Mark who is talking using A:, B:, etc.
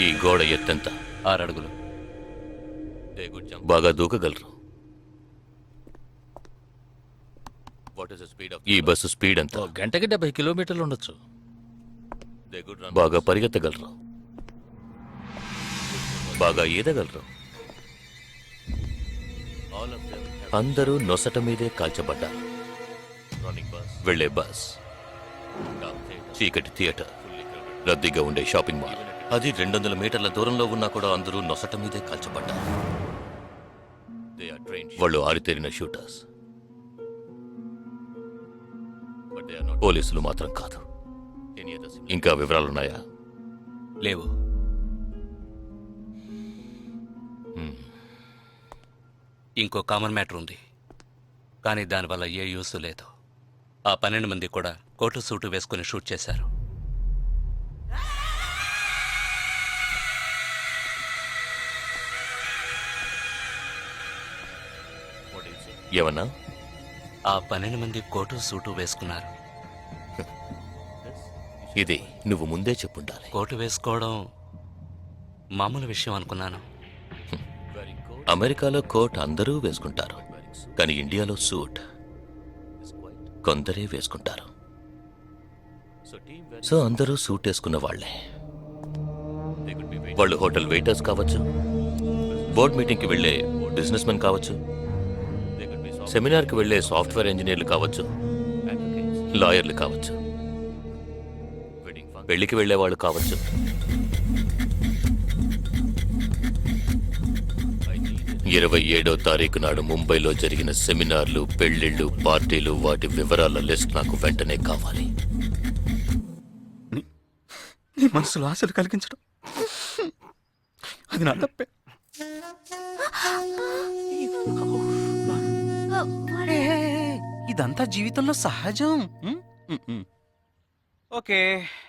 A: ఈ గోడ ఎత్తెంత?
B: 6 అడుగులు.
A: బాగా దూకగలరు. ఈ బస్సు స్పీడ్ ఎంత?
C: గంటకి 70 కిలోమీటర్లు ఉండొచ్చు.
A: బాగా పరిగెత్తగలరు. బాగా ఈదగలరు. అందరూ నొసట మీదే కాల్చబడ్డారు. వెళ్లే బస్, చీకటి థియేటర్, రద్దీగా ఉండే షాపింగ్ మాల్, అది 200 మీటర్ల దూరంలో ఉన్నా కూడా అందరూ నొసట మీదే కాల్చబడ్డారు. వాళ్ళు ఆరితేరిన షూటర్స్. పోలీసులు మాత్రం కాదు. ఇంకా వివరాలున్నాయా?
B: లేవు. ఇంకో కామన్ మ్యాటర్ ఉంది, కానీ దానివల్ల ఏ యూస్ లేదు. ఆ 12 మంది కూడా కోటు సూటు వేసుకుని షూట్ చేశారు.
A: ఏమన్నా?
B: ఆ 12 మంది కోటు సూటు వేసుకున్నారు.
A: ఇది నువ్వు ముందే చెప్పుండాలి.
B: కోటు వేసుకోవడం మామూలు విషయం అనుకున్నాను.
A: అమెరికాలో కోట్ అందరూ వేసుకుంటారు, కానీ ఇండియాలో సూట్ కొందరే వేసుకుంటారు. సో అందరూ సూట్ వేసుకున్న వాళ్లే. వాళ్ళు హోటల్ వెయిటర్స్ కావచ్చు, బోర్డ్ మీటింగ్కి వెళ్లే బిజినెస్ మెన్ కావచ్చు, సెమినార్కి వెళ్లే సాఫ్ట్వేర్ ఇంజనీర్లు కావచ్చు, లాయర్లు కావచ్చు, పెళ్లికి వెళ్లే వాళ్ళు కావచ్చు. 27వ తారీఖు నాడు ముంబైలో జరిగిన సెమినార్లు, పెళ్లిళ్లు, పార్టీలు, వాటి వివరాల లిస్ట్ నాకు వెంటనే కావాలి.
D: నీ మనసులో ఆశలు కలిగించడం అది నా తప్పే. ఇదంతా జీవితంలో సహజం. ఓకే,